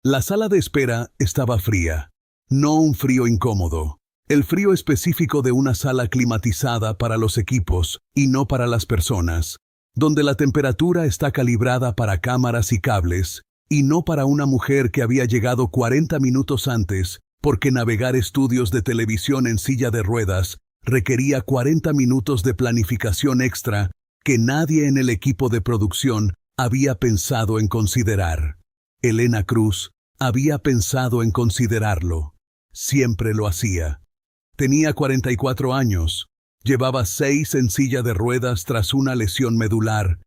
La sala de espera estaba fría, no un frío incómodo, el frío específico de una sala climatizada para los equipos y no para las personas, donde la temperatura está calibrada para cámaras y cables, y no para una mujer que había llegado 40 minutos antes, porque navegar estudios de televisión en silla de ruedas requería 40 minutos de planificación extra que nadie en el equipo de producción había pensado en considerar. Helena Cruz había pensado en considerarlo. Siempre lo hacía. Tenía 44 años, llevaba 6 en silla de ruedas tras una lesión medular,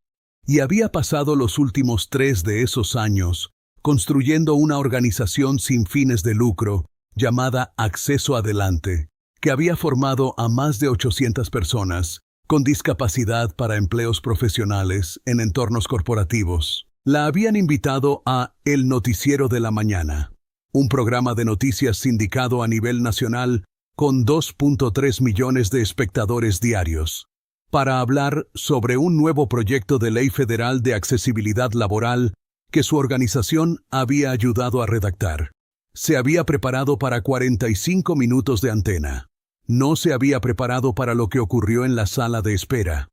y había pasado los últimos 3 de esos años construyendo una organización sin fines de lucro llamada Acceso Adelante, que había formado a más de 800 personas con discapacidad para empleos profesionales en entornos corporativos. La habían invitado a El Noticiero de la Mañana, un programa de noticias sindicado a nivel nacional con 2.3 millones de espectadores diarios, para hablar sobre un nuevo proyecto de ley federal de accesibilidad laboral que su organización había ayudado a redactar. Se había preparado para 45 minutos de antena. No se había preparado para lo que ocurrió en la sala de espera.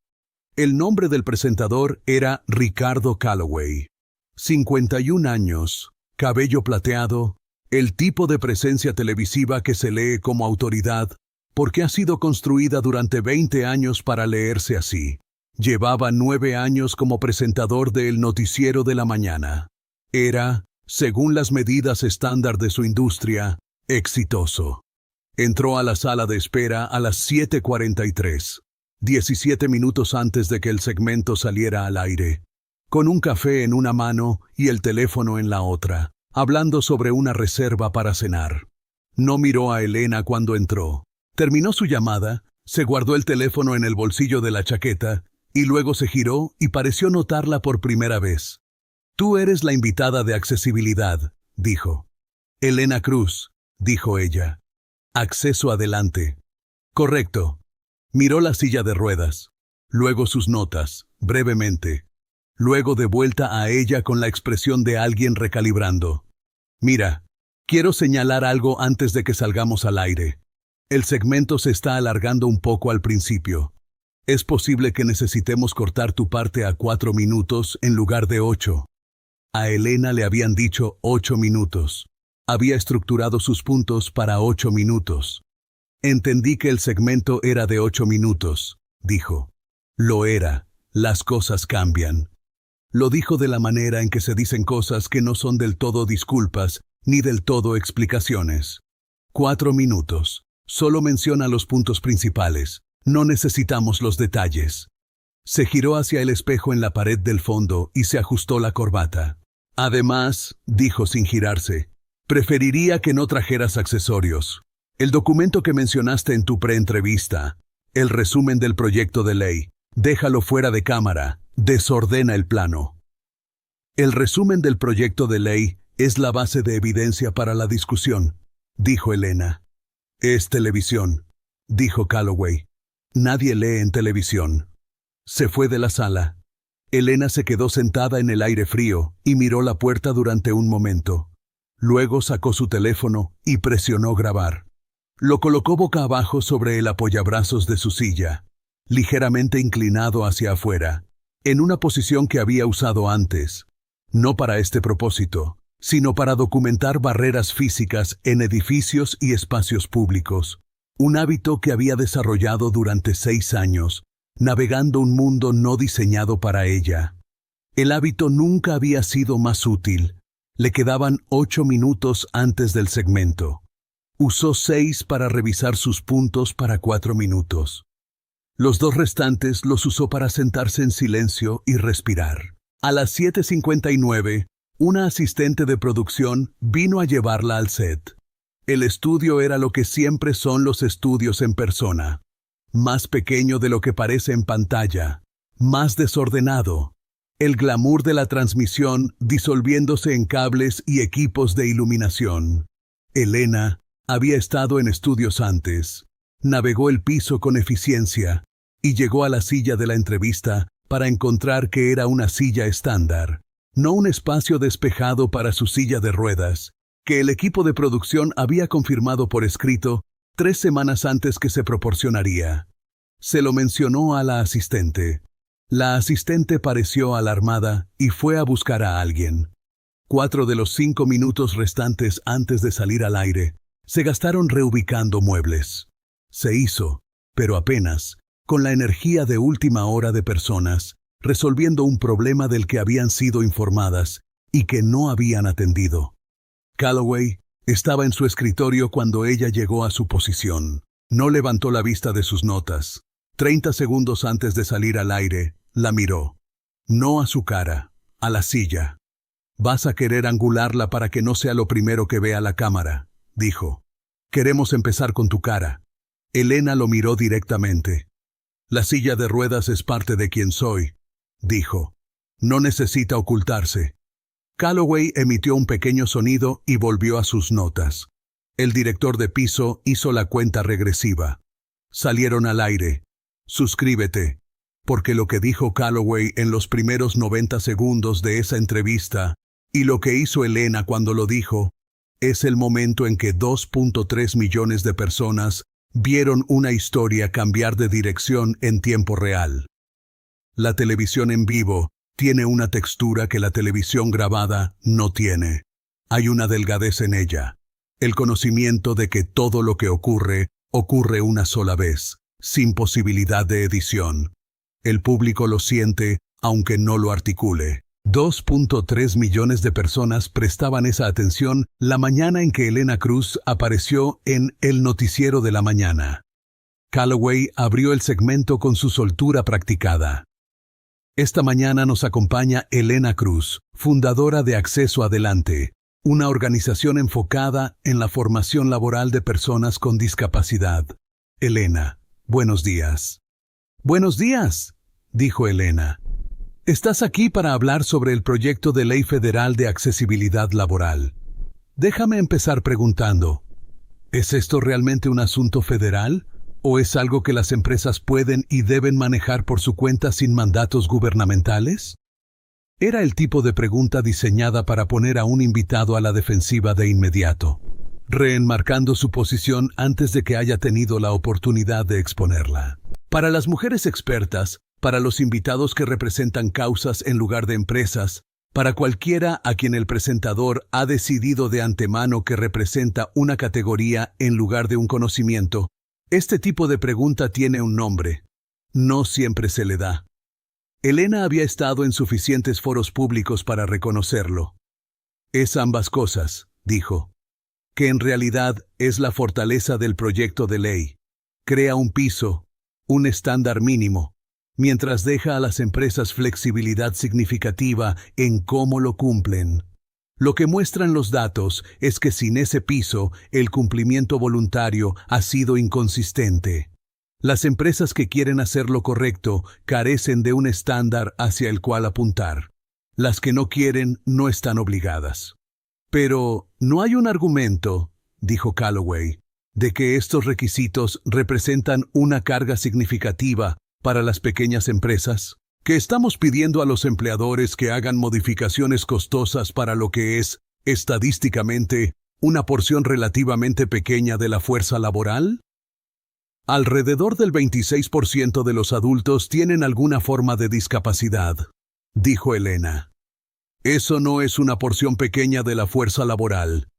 El nombre del presentador era Ricardo Calloway. 51 años, cabello plateado, el tipo de presencia televisiva que se lee como autoridad, porque ha sido construida durante 20 años para leerse así. Llevaba 9 años como presentador de El Noticiero de la Mañana. Era, según las medidas estándar de su industria, exitoso. Entró a la sala de espera a las 7:43, 17 minutos antes de que el segmento saliera al aire, con un café en una mano y el teléfono en la otra, hablando sobre una reserva para cenar. No miró a Helena cuando entró. Terminó su llamada, se guardó el teléfono en el bolsillo de la chaqueta y luego se giró y pareció notarla por primera vez. «Tú eres la invitada de accesibilidad», dijo. «Helena Cruz», dijo ella. «Acceso Adelante». «Correcto». Miró la silla de ruedas, luego sus notas, brevemente. Luego de vuelta a ella con la expresión de alguien recalibrando. «Mira, quiero señalar algo antes de que salgamos al aire. El segmento se está alargando un poco al principio. Es posible que necesitemos cortar tu parte a 4 minutos en lugar de 8. A Helena le habían dicho 8 minutos. Había estructurado sus puntos para 8 minutos. Entendí que el segmento era de 8 minutos, dijo. Lo era. Las cosas cambian. Lo dijo de la manera en que se dicen cosas que no son del todo disculpas ni del todo explicaciones. 4 minutos. Solo menciona los puntos principales. No necesitamos los detalles. Se giró hacia el espejo en la pared del fondo y se ajustó la corbata. Además, dijo sin girarse, preferiría que no trajeras accesorios. El documento que mencionaste en tu preentrevista, el resumen del proyecto de ley, déjalo fuera de cámara, desordena el plano. El resumen del proyecto de ley es la base de evidencia para la discusión, dijo Helena. Es televisión, dijo Calloway. Nadie lee en televisión. Se fue de la sala. Helena se quedó sentada en el aire frío y miró la puerta durante un momento. Luego sacó su teléfono y presionó grabar. Lo colocó boca abajo sobre el apoyabrazos de su silla, ligeramente inclinado hacia afuera, en una posición que había usado antes, no para este propósito, sino para documentar barreras físicas en edificios y espacios públicos, un hábito que había desarrollado durante 6 años, navegando un mundo no diseñado para ella. El hábito nunca había sido más útil. Le quedaban 8 minutos antes del segmento. Usó 6 para revisar sus puntos para 4 minutos. Los 2 restantes los usó para sentarse en silencio y respirar. A las 7:59, una asistente de producción vino a llevarla al set. El estudio era lo que siempre son los estudios en persona. Más pequeño de lo que parece en pantalla. Más desordenado. El glamour de la transmisión disolviéndose en cables y equipos de iluminación. Helena había estado en estudios antes. Navegó el piso con eficiencia y llegó a la silla de la entrevista para encontrar que era una silla estándar. no un espacio despejado para su silla de ruedas, que el equipo de producción había confirmado por escrito 3 semanas antes que se proporcionaría. Se lo mencionó a la asistente. La asistente pareció alarmada y fue a buscar a alguien. 4 de los 5 minutos restantes antes de salir al aire se gastaron reubicando muebles. Se hizo, pero apenas, con la energía de última hora de personas, resolviendo un problema del que habían sido informadas y que no habían atendido. Calloway estaba en su escritorio cuando ella llegó a su posición. No levantó la vista de sus notas. 30 segundos antes de salir al aire, la miró. No a su cara, a la silla. «Vas a querer angularla para que no sea lo primero que vea la cámara», dijo. «Queremos empezar con tu cara». Elena lo miró directamente. «La silla de ruedas es parte de quien soy», dijo. «No necesita ocultarse». Calloway emitió un pequeño sonido y volvió a sus notas. El director de piso hizo la cuenta regresiva. Salieron al aire. «Suscríbete», porque lo que dijo Calloway en los primeros 90 segundos de esa entrevista y lo que hizo Elena cuando lo dijo, es el momento en que 2.3 millones de personas vieron una historia cambiar de dirección en tiempo real. La televisión en vivo tiene una textura que la televisión grabada no tiene. Hay una delgadez en ella. El conocimiento de que todo lo que ocurre una sola vez, sin posibilidad de edición. El público lo siente, aunque no lo articule. 2.3 millones de personas prestaban esa atención la mañana en que Elena Cruz apareció en El Noticiero de la Mañana. Calloway abrió el segmento con su soltura practicada. Esta mañana nos acompaña Elena Cruz, fundadora de Acceso Adelante, una organización enfocada en la formación laboral de personas con discapacidad. Elena, buenos días. «Buenos días», dijo Elena. «Estás aquí para hablar sobre el proyecto de ley federal de accesibilidad laboral. Déjame empezar preguntando, ¿es esto realmente un asunto federal o es algo que las empresas pueden y deben manejar por su cuenta sin mandatos gubernamentales?» Era el tipo de pregunta diseñada para poner a un invitado a la defensiva de inmediato, reenmarcando su posición antes de que haya tenido la oportunidad de exponerla. Para las mujeres expertas, para los invitados que representan causas en lugar de empresas, para cualquiera a quien el presentador ha decidido de antemano que representa una categoría en lugar de un conocimiento, este tipo de pregunta tiene un nombre. No siempre se le da. Elena había estado en suficientes foros públicos para reconocerlo. «Es ambas cosas», dijo, «que en realidad es la fortaleza del proyecto de ley. Crea un piso, un estándar mínimo, mientras deja a las empresas flexibilidad significativa en cómo lo cumplen. Lo que muestran los datos es que sin ese piso, el cumplimiento voluntario ha sido inconsistente. Las empresas que quieren hacer lo correcto carecen de un estándar hacia el cual apuntar. Las que no quieren no están obligadas». «Pero no hay un argumento», dijo Calloway, «de que estos requisitos representan una carga significativa para las pequeñas empresas, que estamos pidiendo a los empleadores que hagan modificaciones costosas para lo que es, estadísticamente, una porción relativamente pequeña de la fuerza laboral». «Alrededor del 26% de los adultos tienen alguna forma de discapacidad», dijo Elena. «Eso no es una porción pequeña de la fuerza laboral.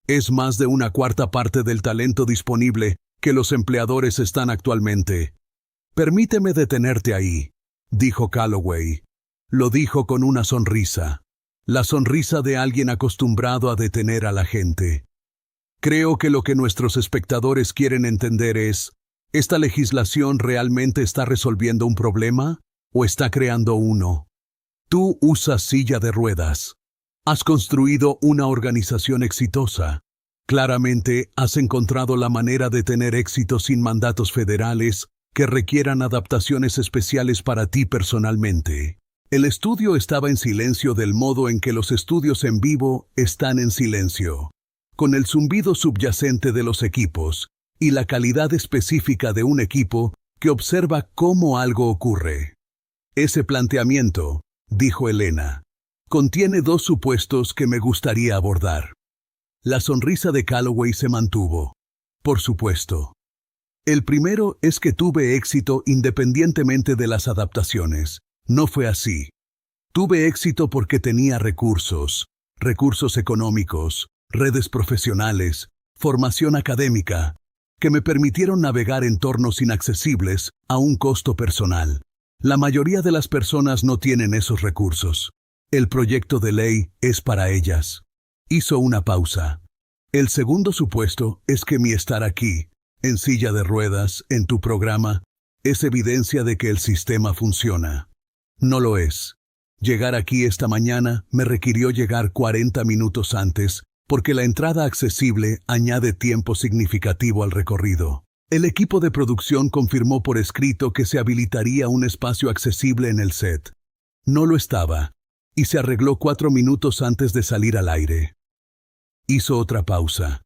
Es más de una cuarta parte del talento disponible que los empleadores están actualmente». «Permíteme detenerte ahí», dijo Calloway. Lo dijo con una sonrisa. La sonrisa de alguien acostumbrado a detener a la gente. «Creo que lo que nuestros espectadores quieren entender es, ¿esta legislación realmente está resolviendo un problema o está creando uno? Tú usas silla de ruedas. Has construido una organización exitosa. Claramente has encontrado la manera de tener éxito sin mandatos federales que requieran adaptaciones especiales para ti personalmente». El estudio estaba en silencio del modo en que los estudios en vivo están en silencio, con el zumbido subyacente de los equipos y la calidad específica de un equipo que observa cómo algo ocurre. «Ese planteamiento», dijo Elena, contiene dos supuestos que me gustaría abordar. La sonrisa de Calloway se mantuvo. Por supuesto. El primero es que tuve éxito independientemente de las adaptaciones. No fue así. Tuve éxito porque tenía recursos económicos, redes profesionales, formación académica, que me permitieron navegar entornos inaccesibles a un costo personal. La mayoría de las personas no tienen esos recursos. El proyecto de ley es para ellas. Hizo una pausa. El segundo supuesto es que mi estar aquí, en silla de ruedas, en tu programa, es evidencia de que el sistema funciona. No lo es. Llegar aquí esta mañana me requirió llegar 40 minutos antes, porque la entrada accesible añade tiempo significativo al recorrido. El equipo de producción confirmó por escrito que se habilitaría un espacio accesible en el set. No lo estaba, y se arregló 4 minutos antes de salir al aire. Hizo otra pausa.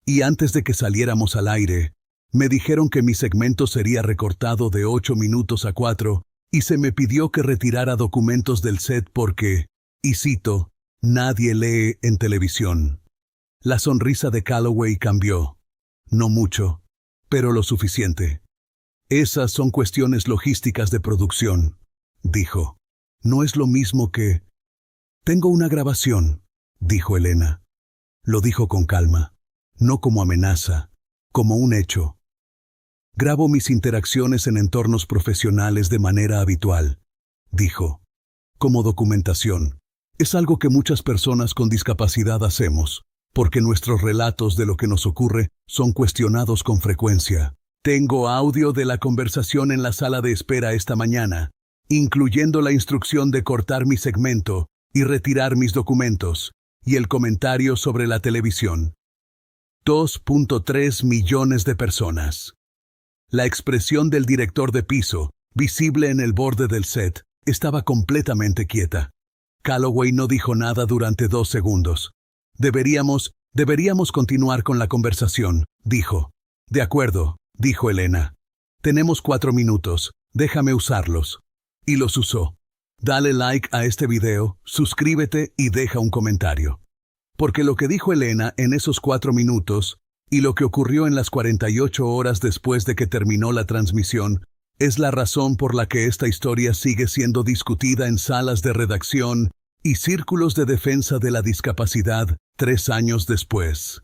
Y antes de que saliéramos al aire, me dijeron que mi segmento sería recortado de 8 minutos a 4, y se me pidió que retirara documentos del set porque, y cito, nadie lee en televisión. La sonrisa de Calloway cambió. No mucho, pero lo suficiente. Esas son cuestiones logísticas de producción, dijo. No es lo mismo que... Tengo una grabación, dijo Elena. Lo dijo con calma, no como amenaza, como un hecho. Grabo mis interacciones en entornos profesionales de manera habitual, dijo. Como documentación. Es algo que muchas personas con discapacidad hacemos, porque nuestros relatos de lo que nos ocurre son cuestionados con frecuencia. Tengo audio de la conversación en la sala de espera esta mañana, incluyendo la instrucción de cortar mi segmento y retirar mis documentos, y el comentario sobre la televisión. 2.3 millones de personas. La expresión del director de piso, visible en el borde del set, estaba completamente quieta. Calloway no dijo nada durante 2 segundos. Deberíamos continuar con la conversación, dijo. De acuerdo, dijo Elena. Tenemos 4 minutos, déjame usarlos. Y los usó. Dale like a este video, suscríbete y deja un comentario. Porque lo que dijo Elena en esos 4 minutos, y lo que ocurrió en las 48 horas después de que terminó la transmisión, es la razón por la que esta historia sigue siendo discutida en salas de redacción y círculos de defensa de la discapacidad 3 años después.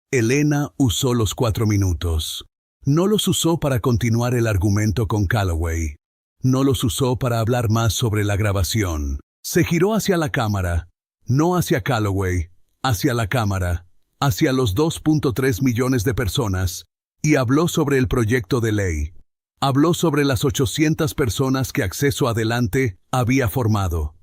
Elena usó los 4 minutos. No los usó para continuar el argumento con Calloway. No los usó para hablar más sobre la grabación. Se giró hacia la cámara, no hacia Calloway, hacia la cámara, hacia los 2.3 millones de personas, y habló sobre el proyecto de ley. Habló sobre las 800 personas que Acceso Adelante había formado.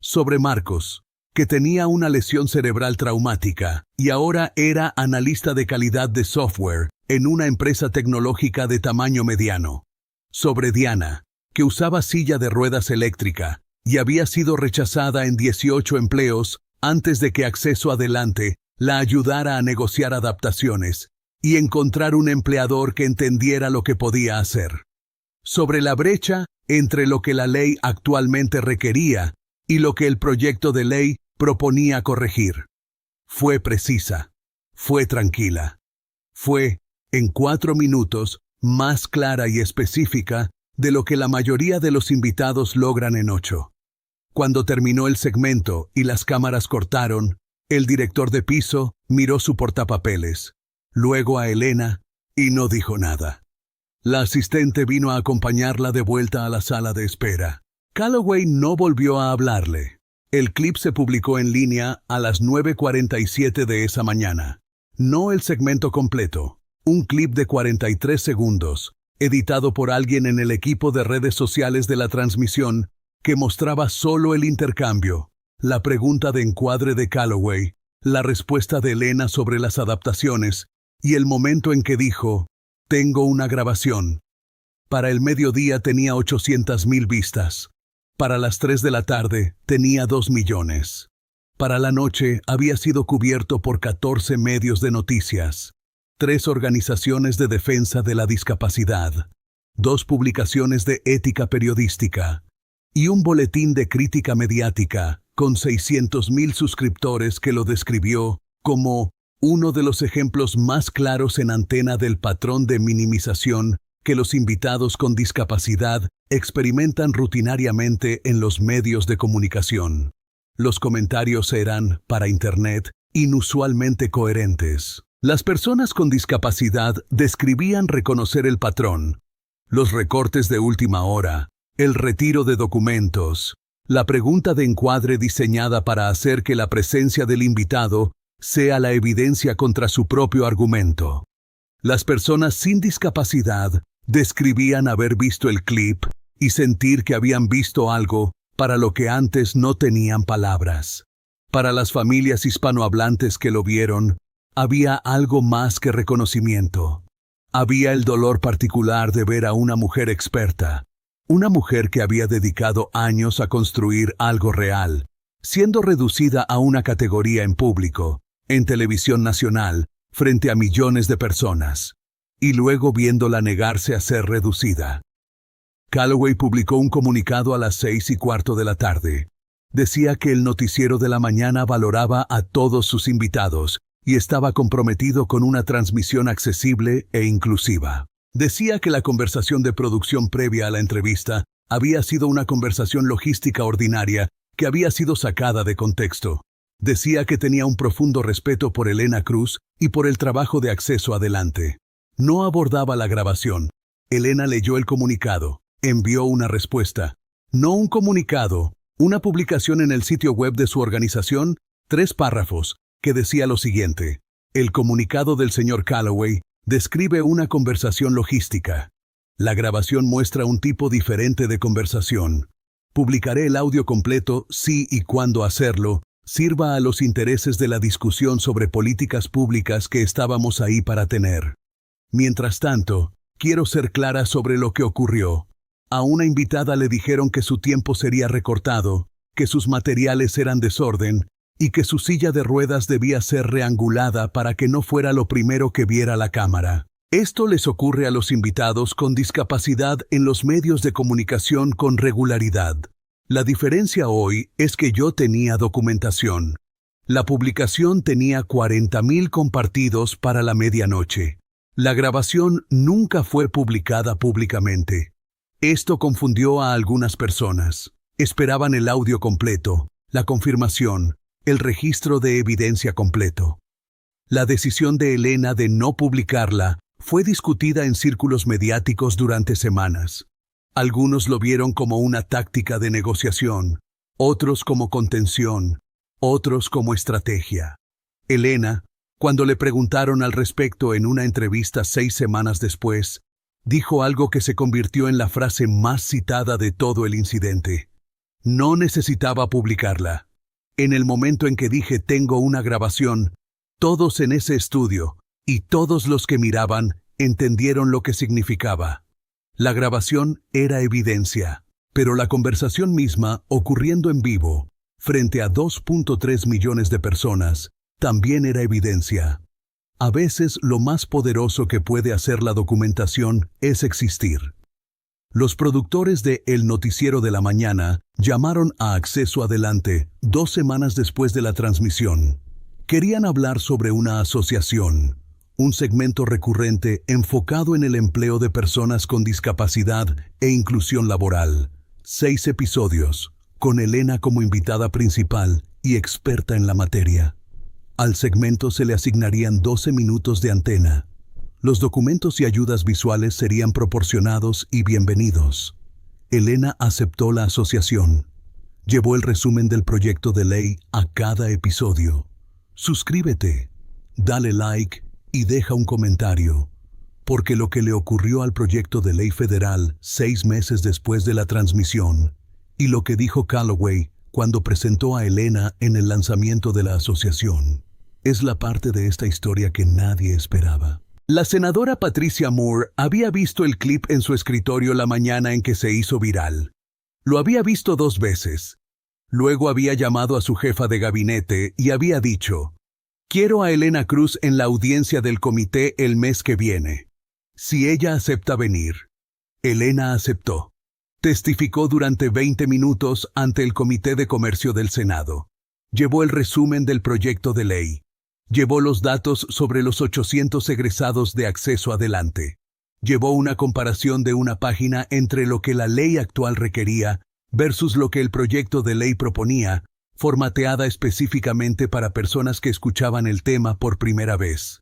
Sobre Marcos, que tenía una lesión cerebral traumática y ahora era analista de calidad de software en una empresa tecnológica de tamaño mediano. Sobre Diana, que usaba silla de ruedas eléctrica y había sido rechazada en 18 empleos antes de que Acceso Adelante la ayudara a negociar adaptaciones y encontrar un empleador que entendiera lo que podía hacer. Sobre la brecha entre lo que la ley actualmente requería y lo que el proyecto de ley proponía corregir. Fue precisa. Fue tranquila. Fue, en 4 minutos, más clara y específica de lo que la mayoría de los invitados logran en 8. Cuando terminó el segmento y las cámaras cortaron, el director de piso miró su portapapeles, luego a Elena, y no dijo nada. La asistente vino a acompañarla de vuelta a la sala de espera. Calloway no volvió a hablarle. El clip se publicó en línea a las 9:47 de esa mañana. No el segmento completo, un clip de 43 segundos, editado por alguien en el equipo de redes sociales de la transmisión, que mostraba solo el intercambio, la pregunta de encuadre de Calloway, la respuesta de Elena sobre las adaptaciones, y el momento en que dijo, «Tengo una grabación». Para el mediodía tenía 800,000 vistas. Para las 3 de la tarde tenía 2 millones. Para la noche había sido cubierto por 14 medios de noticias, 3 organizaciones de defensa de la discapacidad, 2 publicaciones de ética periodística y un boletín de crítica mediática con 600,000 suscriptores, que lo describió como uno de los ejemplos más claros en antena del patrón de minimización que los invitados con discapacidad experimentan rutinariamente en los medios de comunicación. Los comentarios eran, para Internet, inusualmente coherentes. Las personas con discapacidad describían reconocer el patrón: los recortes de última hora, el retiro de documentos, la pregunta de encuadre diseñada para hacer que la presencia del invitado sea la evidencia contra su propio argumento. Las personas sin discapacidad describían haber visto el clip y sentir que habían visto algo para lo que antes no tenían palabras. Para las familias hispanohablantes que lo vieron, había algo más que reconocimiento. Había el dolor particular de ver a una mujer experta, una mujer que había dedicado años a construir algo real, siendo reducida a una categoría en público, en televisión nacional, frente a millones de personas, y luego viéndola negarse a ser reducida. Calloway publicó un comunicado a las 6:15 de la tarde. Decía que el noticiero de la mañana valoraba a todos sus invitados y estaba comprometido con una transmisión accesible e inclusiva. Decía que la conversación de producción previa a la entrevista había sido una conversación logística ordinaria que había sido sacada de contexto. Decía que tenía un profundo respeto por Helena Cruz y por el trabajo de Acceso Adelante. No abordaba la grabación. Helena leyó el comunicado, envió una respuesta. No un comunicado, una publicación en el sitio web de su organización, 3 párrafos, que decía lo siguiente: el comunicado del señor Calloway describe una conversación logística. La grabación muestra un tipo diferente de conversación. Publicaré el audio completo si y cuando hacerlo sirva a los intereses de la discusión sobre políticas públicas que estábamos ahí para tener. Mientras tanto, quiero ser clara sobre lo que ocurrió. A una invitada le dijeron que su tiempo sería recortado, que sus materiales eran desorden y que su silla de ruedas debía ser reangulada para que no fuera lo primero que viera la cámara. Esto les ocurre a los invitados con discapacidad en los medios de comunicación con regularidad. La diferencia hoy es que yo tenía documentación. La publicación tenía 40,000 compartidos para la medianoche. La grabación nunca fue publicada públicamente. Esto confundió a algunas personas. Esperaban el audio completo, la confirmación, el registro de evidencia completo. La decisión de Helena de no publicarla fue discutida en círculos mediáticos durante semanas. Algunos lo vieron como una táctica de negociación, otros como contención, otros como estrategia. Helena, cuando le preguntaron al respecto en una entrevista 6 semanas después, dijo algo que se convirtió en la frase más citada de todo el incidente. No necesitaba publicarla. En el momento en que dije tengo una grabación, todos en ese estudio, y todos los que miraban, entendieron lo que significaba. La grabación era evidencia, pero la conversación misma, ocurriendo en vivo, frente a 2.3 millones de personas, también era evidencia. A veces lo más poderoso que puede hacer la documentación es existir. Los productores de El Noticiero de la Mañana llamaron a Acceso Adelante 2 semanas después de la transmisión. Querían hablar sobre una asociación, un segmento recurrente enfocado en el empleo de personas con discapacidad e inclusión laboral. 6 episodios, con Helena como invitada principal y experta en la materia. Al segmento se le asignarían 12 minutos de antena. Los documentos y ayudas visuales serían proporcionados y bienvenidos. Helena aceptó la asociación. Llevó el resumen del proyecto de ley a cada episodio. Suscríbete, dale like y deja un comentario, porque lo que le ocurrió al proyecto de ley federal 6 meses después de la transmisión, y lo que dijo Calloway cuando presentó a Helena en el lanzamiento de la asociación, es la parte de esta historia que nadie esperaba. La senadora Patricia Moore había visto el clip en su escritorio la mañana en que se hizo viral. Lo había visto 2 veces. Luego había llamado a su jefa de gabinete y había dicho: «Quiero a Helena Cruz en la audiencia del comité el mes que viene. Si ella acepta venir». Helena aceptó. Testificó durante 20 minutos ante el Comité de Comercio del Senado. Llevó el resumen del proyecto de ley. Llevó los datos sobre los 800 egresados de Acceso Adelante. Llevó una comparación de una página entre lo que la ley actual requería versus lo que el proyecto de ley proponía, formateada específicamente para personas que escuchaban el tema por primera vez.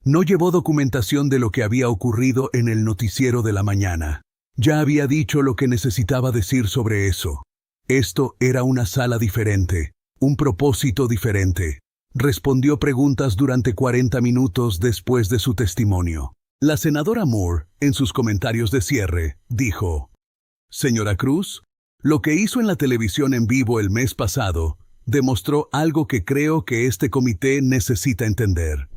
No llevó documentación de lo que había ocurrido en el noticiero de la mañana. Ya había dicho lo que necesitaba decir sobre eso. Esto era una sala diferente, un propósito diferente. Respondió preguntas durante 40 minutos después de su testimonio. La senadora Moore, en sus comentarios de cierre, dijo: «Señora Cruz, lo que hizo en la televisión en vivo el mes pasado demostró algo que creo que este comité necesita entender.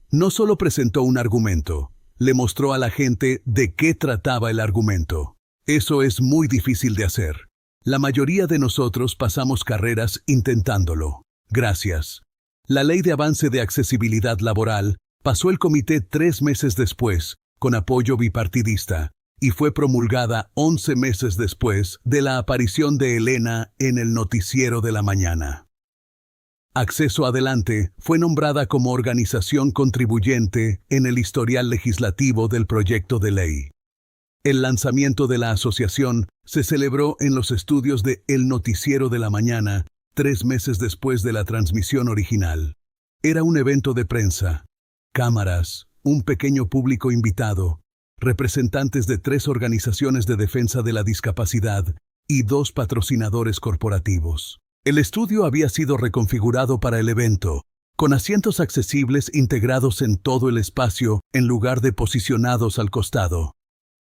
No solo presentó un argumento, le mostró a la gente de qué trataba el argumento. Eso es muy difícil de hacer. La mayoría de nosotros pasamos carreras intentándolo. Gracias». La Ley de Avance de Accesibilidad Laboral pasó el comité 3 meses después, con apoyo bipartidista, y fue promulgada 11 meses después de la aparición de Elena en el noticiero de la mañana. Acceso Adelante fue nombrada como organización contribuyente en el historial legislativo del proyecto de ley. El lanzamiento de la asociación se celebró en los estudios de El Noticiero de la Mañana, 3 meses después de la transmisión original. Era un evento de prensa, cámaras, un pequeño público invitado, representantes de 3 organizaciones de defensa de la discapacidad y 2 patrocinadores corporativos. El estudio había sido reconfigurado para el evento, con asientos accesibles integrados en todo el espacio en lugar de posicionados al costado.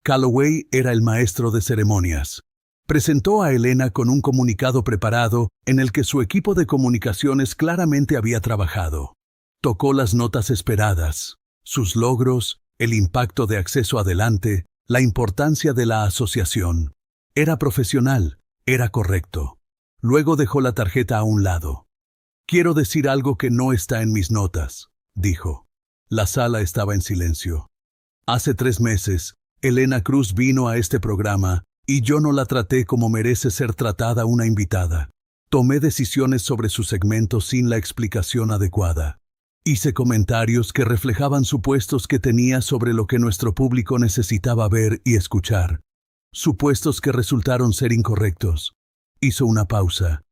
Calloway era el maestro de ceremonias. Presentó a Elena con un comunicado preparado en el que su equipo de comunicaciones claramente había trabajado. Tocó las notas esperadas, sus logros, el impacto de Acceso Adelante, la importancia de la asociación. Era profesional, era correcto. Luego dejó la tarjeta a un lado. «Quiero decir algo que no está en mis notas», dijo. La sala estaba en silencio. Hace 3 meses, Elena Cruz vino a este programa y yo no la traté como merece ser tratada una invitada. Tomé decisiones sobre su segmento sin la explicación adecuada. Hice comentarios que reflejaban supuestos que tenía sobre lo que nuestro público necesitaba ver y escuchar. Supuestos que resultaron ser incorrectos. Hizo una pausa.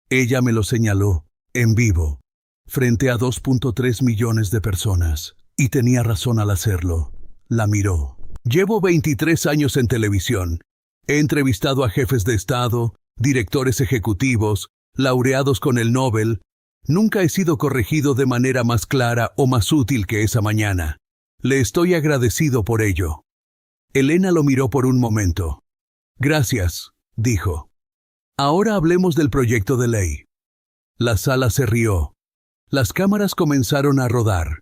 Ella me lo señaló, en vivo, frente a 2.3 millones de personas, y tenía razón al hacerlo. La miró. «Llevo 23 años en televisión. He entrevistado a jefes de Estado, directores ejecutivos, laureados con el Nobel. Nunca he sido corregido de manera más clara o más útil que esa mañana. Le estoy agradecido por ello». Elena lo miró por un momento. «Gracias», dijo. «Ahora hablemos del proyecto de ley». La sala se rió. Las cámaras comenzaron a rodar.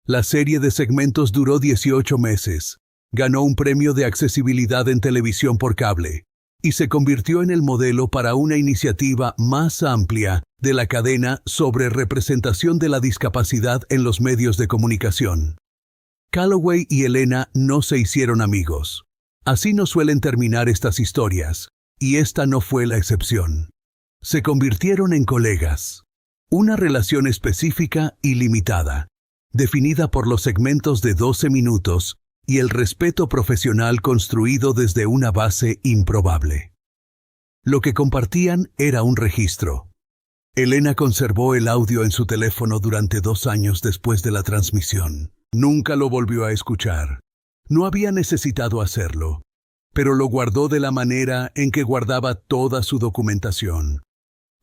La serie de segmentos duró 18 meses. Ganó un premio de accesibilidad en televisión por cable y se convirtió en el modelo para una iniciativa más amplia de la cadena sobre representación de la discapacidad en los medios de comunicación. Calloway y Elena no se hicieron amigos. Así no suelen terminar estas historias, y esta no fue la excepción. Se convirtieron en colegas. Una relación específica y limitada, definida por los segmentos de 12 minutos y el respeto profesional construido desde una base improbable. Lo que compartían era un registro. Elena conservó el audio en su teléfono durante 2 años después de la transmisión. Nunca lo volvió a escuchar. No había necesitado hacerlo, pero lo guardó de la manera en que guardaba toda su documentación.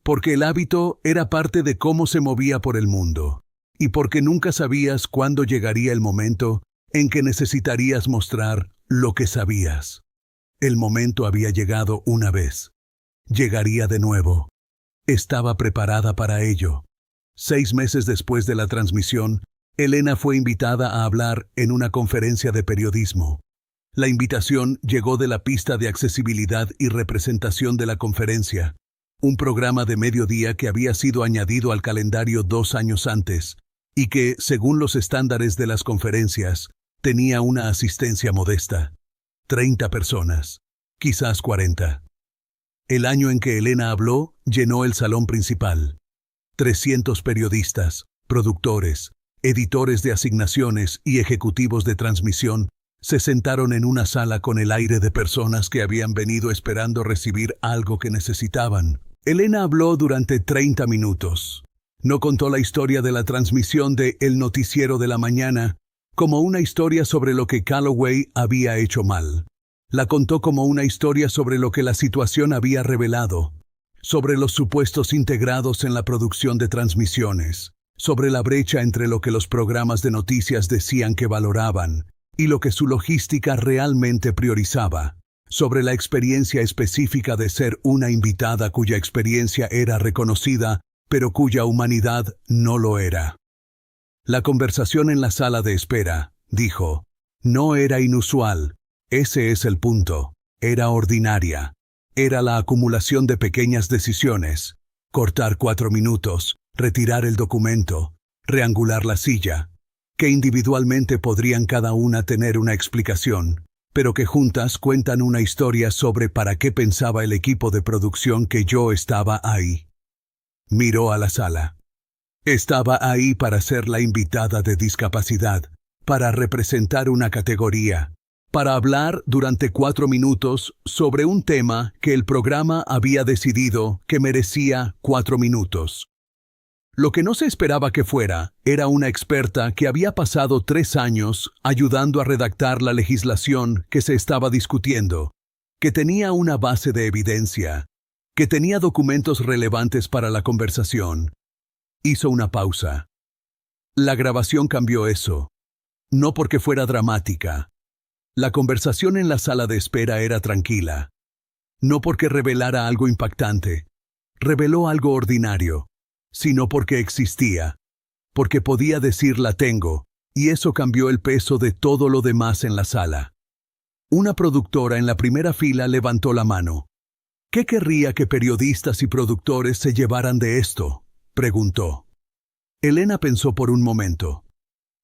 Porque el hábito era parte de cómo se movía por el mundo, y porque nunca sabías cuándo llegaría el momento en que necesitarías mostrar lo que sabías. El momento había llegado una vez. Llegaría de nuevo. Estaba preparada para ello. 6 meses después de la transmisión, Elena fue invitada a hablar en una conferencia de periodismo. La invitación llegó de la pista de accesibilidad y representación de la conferencia, un programa de mediodía que había sido añadido al calendario 2 años antes y que, según los estándares de las conferencias, tenía una asistencia modesta. 30 personas. quizás 40. El año en que Elena habló llenó el salón principal. 300 periodistas, productores, editores de asignaciones y ejecutivos de transmisión se sentaron en una sala con el aire de personas que habían venido esperando recibir algo que necesitaban. Elena habló durante 30 minutos. No contó la historia de la transmisión de El Noticiero de la Mañana como una historia sobre lo que Calloway había hecho mal. La contó como una historia sobre lo que la situación había revelado, sobre los supuestos integrados en la producción de transmisiones, sobre la brecha entre lo que los programas de noticias decían que valoraban y lo que su logística realmente priorizaba, sobre la experiencia específica de ser una invitada cuya experiencia era reconocida, pero cuya humanidad no lo era. La conversación en la sala de espera, dijo, no era inusual, ese es el punto, era ordinaria. Era la acumulación de pequeñas decisiones, cortar 4 minutos, retirar el documento, reangular la silla, que individualmente podrían cada una tener una explicación, pero que juntas cuentan una historia sobre para qué pensaba el equipo de producción que yo estaba ahí. Miró a la sala. Estaba ahí para ser la invitada de discapacidad, para representar una categoría, para hablar durante 4 minutos sobre un tema que el programa había decidido que merecía 4 minutos. Lo que no se esperaba que fuera era una experta que había pasado 3 años ayudando a redactar la legislación que se estaba discutiendo, que tenía una base de evidencia, que tenía documentos relevantes para la conversación. Hizo una pausa. La grabación cambió eso. No porque fuera dramática. La conversación en la sala de espera era tranquila. No porque revelara algo impactante. Reveló algo ordinario. Sino porque existía. Porque podía decir la tengo, y eso cambió el peso de todo lo demás en la sala. Una productora en la primera fila levantó la mano. ¿Qué querría que periodistas y productores se llevaran de esto?, preguntó. Elena pensó por un momento.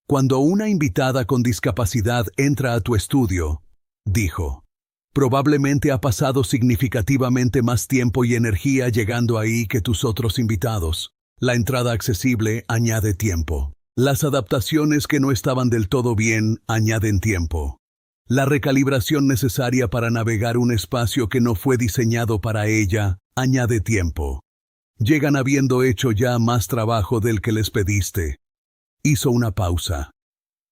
Cuando una invitada con discapacidad entra a tu estudio, dijo, probablemente ha pasado significativamente más tiempo y energía llegando ahí que tus otros invitados. La entrada accesible añade tiempo. Las adaptaciones que no estaban del todo bien añaden tiempo. La recalibración necesaria para navegar un espacio que no fue diseñado para ella añade tiempo. Llegan habiendo hecho ya más trabajo del que les pediste. Hizo una pausa.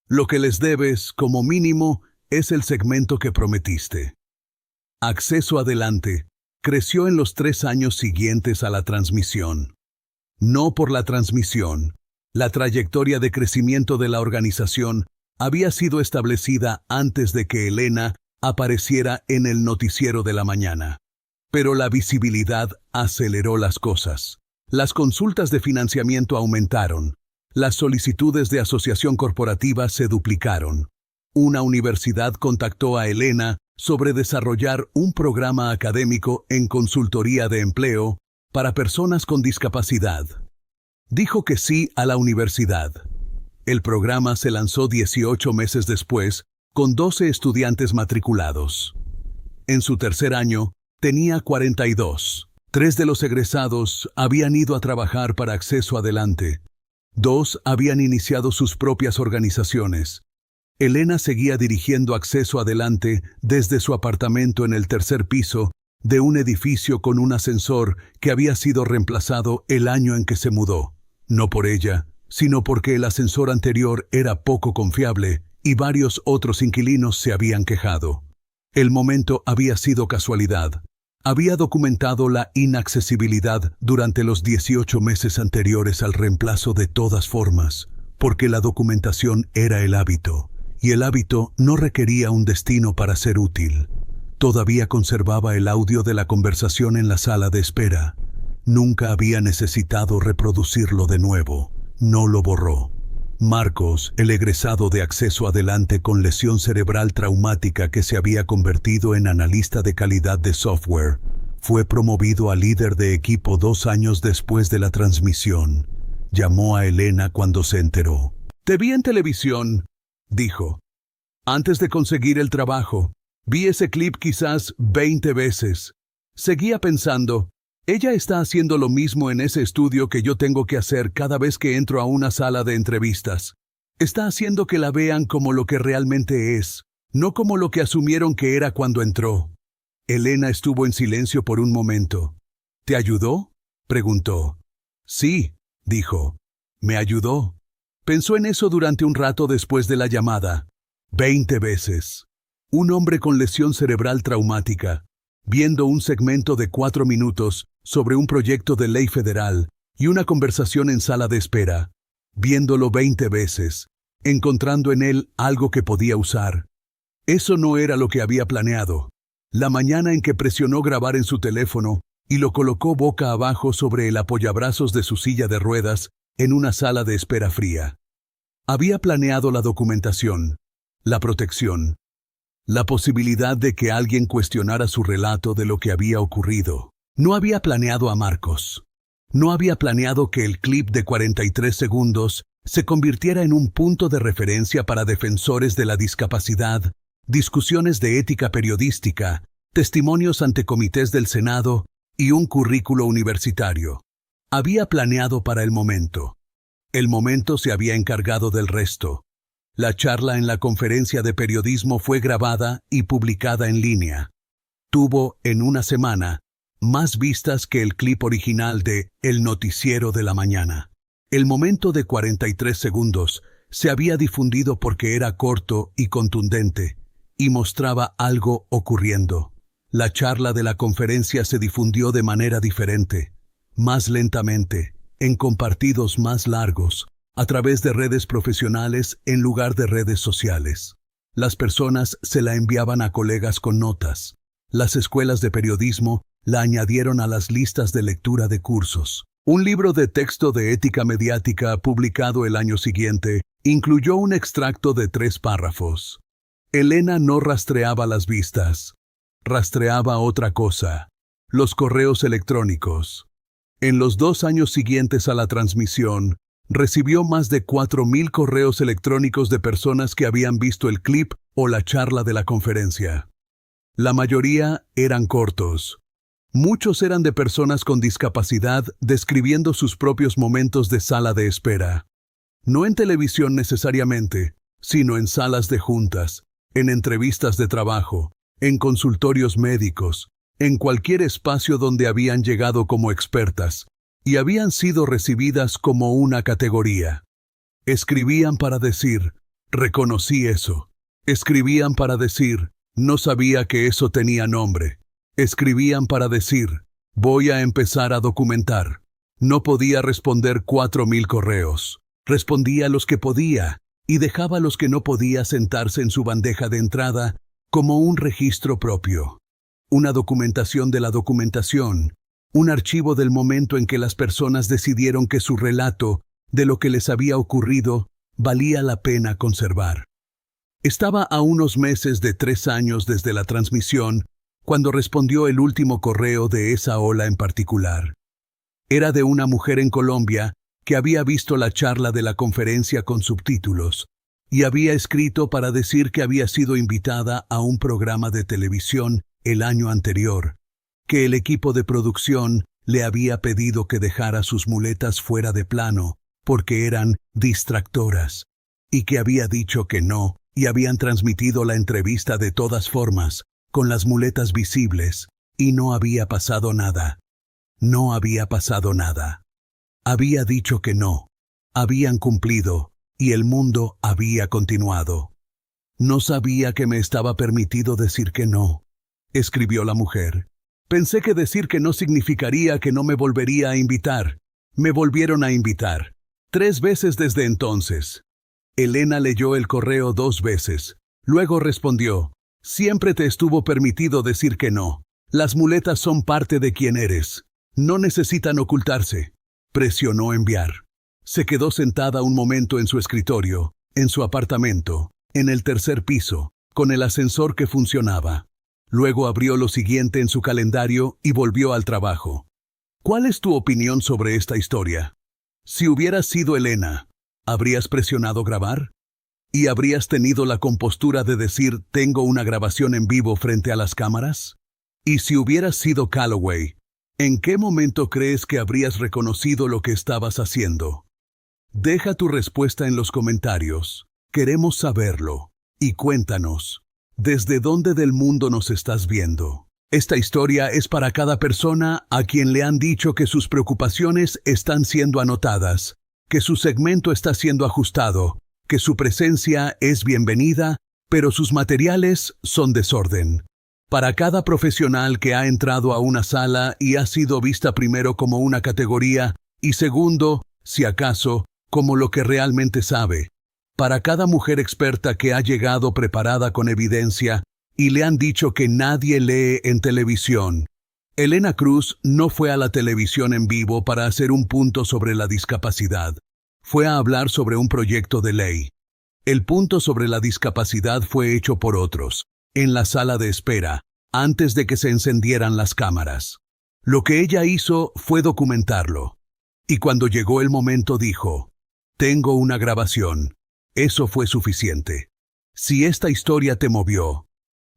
Lo que les debes, como mínimo, es el segmento que prometiste. Acceso Adelante creció en los 3 años siguientes a la transmisión. No por la transmisión. La trayectoria de crecimiento de la organización había sido establecida antes de que Elena apareciera en el Noticiero de la Mañana. Pero la visibilidad aceleró las cosas. Las consultas de financiamiento aumentaron. Las solicitudes de asociación corporativa se duplicaron. Una universidad contactó a Elena sobre desarrollar un programa académico en consultoría de empleo para personas con discapacidad. Dijo que sí a la universidad. El programa se lanzó 18 meses después, con 12 estudiantes matriculados. En su tercer año, tenía 42. 3 de los egresados habían ido a trabajar para Acceso Adelante. 2 habían iniciado sus propias organizaciones. Elena seguía dirigiendo Acceso Adelante desde su apartamento en el 3er piso de un edificio con un ascensor que había sido reemplazado el año en que se mudó. No por ella, sino porque el ascensor anterior era poco confiable y varios otros inquilinos se habían quejado. El momento había sido casualidad. Había documentado la inaccesibilidad durante los 18 meses anteriores al reemplazo de todas formas, porque la documentación era el hábito, y el hábito no requería un destino para ser útil. Todavía conservaba el audio de la conversación en la sala de espera. Nunca había necesitado reproducirlo de nuevo. No lo borró. Marcos, el egresado de Acceso Adelante con lesión cerebral traumática que se había convertido en analista de calidad de software, fue promovido a líder de equipo 2 años después de la transmisión. Llamó a Elena cuando se enteró. «Te vi en televisión», dijo. «Antes de conseguir el trabajo, Vi ese clip quizás 20 veces. Seguía pensando, ella está haciendo lo mismo en ese estudio que yo tengo que hacer cada vez que entro a una sala de entrevistas. Está haciendo que la vean como lo que realmente es, no como lo que asumieron que era cuando entró. Elena estuvo en silencio por un momento. ¿Te ayudó?, preguntó. Sí, dijo. Me ayudó. Pensó en eso durante un rato después de la llamada. 20 veces. Un hombre con lesión cerebral traumática, viendo un segmento de 4 minutos sobre un proyecto de ley federal y una conversación en sala de espera, viéndolo 20 veces, encontrando en él algo que podía usar. Eso no era lo que había planeado. La mañana en que presionó grabar en su teléfono y lo colocó boca abajo sobre el apoyabrazos de su silla de ruedas en una sala de espera fría. Había planeado la documentación, la protección, la posibilidad de que alguien cuestionara su relato de lo que había ocurrido. No había planeado a Marcos. No había planeado que el clip de 43 segundos se convirtiera en un punto de referencia para defensores de la discapacidad, discusiones de ética periodística, testimonios ante comités del Senado y un currículo universitario. Había planeado para el momento. El momento se había encargado del resto. La charla en la conferencia de periodismo fue grabada y publicada en línea. Tuvo, en una semana, más vistas que el clip original de El Noticiero de la Mañana. El momento de 43 segundos se había difundido porque era corto y contundente, y mostraba algo ocurriendo. La charla de la conferencia se difundió de manera diferente, más lentamente, en compartidos más largos, a través de redes profesionales en lugar de redes sociales. Las personas se la enviaban a colegas con notas. Las escuelas de periodismo la añadieron a las listas de lectura de cursos. Un libro de texto de ética mediática publicado el año siguiente incluyó un extracto de 3 párrafos. Elena no rastreaba las vistas. Rastreaba otra cosa: los correos electrónicos. En los 2 años siguientes a la transmisión, recibió más de 4,000 correos electrónicos de personas que habían visto el clip o la charla de la conferencia. La mayoría eran cortos. Muchos eran de personas con discapacidad describiendo sus propios momentos de sala de espera. No en televisión necesariamente, sino en salas de juntas, en entrevistas de trabajo, en consultorios médicos, en cualquier espacio donde habían llegado como expertas y habían sido recibidas como una categoría. Escribían para decir, reconocí eso. Escribían para decir, no sabía que eso tenía nombre. Escribían para decir, voy a empezar a documentar. No podía responder 4,000 correos. Respondía los que podía y dejaba los que no podía sentarse en su bandeja de entrada como un registro propio. Una documentación de la documentación, un archivo del momento en que las personas decidieron que su relato de lo que les había ocurrido valía la pena conservar. Estaba a unos meses de 3 años desde la transmisión cuando respondió el último correo de esa ola en particular. Era de una mujer en Colombia que había visto la charla de la conferencia con subtítulos y había escrito para decir que había sido invitada a un programa de televisión el año anterior, que el equipo de producción le había pedido que dejara sus muletas fuera de plano porque eran distractoras, y que había dicho que no, y habían transmitido la entrevista de todas formas, con las muletas visibles, y no había pasado nada. No había pasado nada. Había dicho que no. Habían cumplido, y el mundo había continuado. No sabía que me estaba permitido decir que no, escribió la mujer. Pensé que decir que no significaría que no me volvería a invitar. Me volvieron a invitar. 3 veces desde entonces. Elena leyó el correo 2 veces. Luego respondió, siempre te estuvo permitido decir que no. Las muletas son parte de quien eres. No necesitan ocultarse. Presionó enviar. Se quedó sentada un momento en su escritorio, en su apartamento, en el 3er piso, con el ascensor que funcionaba. Luego abrió lo siguiente en su calendario y volvió al trabajo. ¿Cuál es tu opinión sobre esta historia? Si hubieras sido Elena, ¿habrías presionado grabar? ¿Y habrías tenido la compostura de decir tengo una grabación en vivo frente a las cámaras? Y si hubieras sido Calloway, ¿en qué momento crees que habrías reconocido lo que estabas haciendo? Deja tu respuesta en los comentarios. Queremos saberlo. Y cuéntanos, ¿desde dónde del mundo nos estás viendo? Esta historia es para cada persona a quien le han dicho que sus preocupaciones están siendo anotadas, que su segmento está siendo ajustado, que su presencia es bienvenida, pero sus materiales son desorden. Para cada profesional que ha entrado a una sala y ha sido vista primero como una categoría y segundo, si acaso, como lo que realmente sabe. Para cada mujer experta que ha llegado preparada con evidencia y le han dicho que nadie lee en televisión. Elena Cruz no fue a la televisión en vivo para hacer un punto sobre la discapacidad. Fue a hablar sobre un proyecto de ley. El punto sobre la discapacidad fue hecho por otros, en la sala de espera, antes de que se encendieran las cámaras. Lo que ella hizo fue documentarlo. Y cuando llegó el momento dijo, tengo una grabación. Eso fue suficiente. Si esta historia te movió,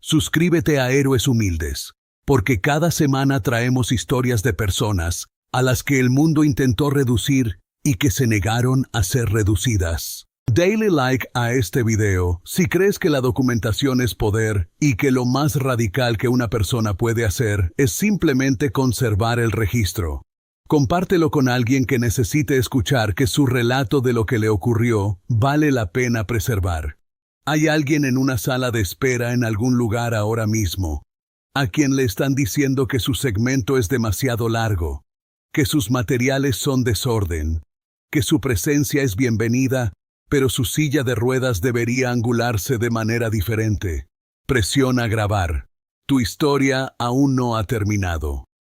suscríbete a Héroes Humildes, porque cada semana traemos historias de personas a las que el mundo intentó reducir y que se negaron a ser reducidas. Dale like a este video si crees que la documentación es poder y que lo más radical que una persona puede hacer es simplemente conservar el registro. Compártelo con alguien que necesite escuchar que su relato de lo que le ocurrió vale la pena preservar. Hay alguien en una sala de espera en algún lugar ahora mismo, a quien le están diciendo que su segmento es demasiado largo, que sus materiales son desorden, que su presencia es bienvenida, pero su silla de ruedas debería angularse de manera diferente. Presiona grabar. Tu historia aún no ha terminado.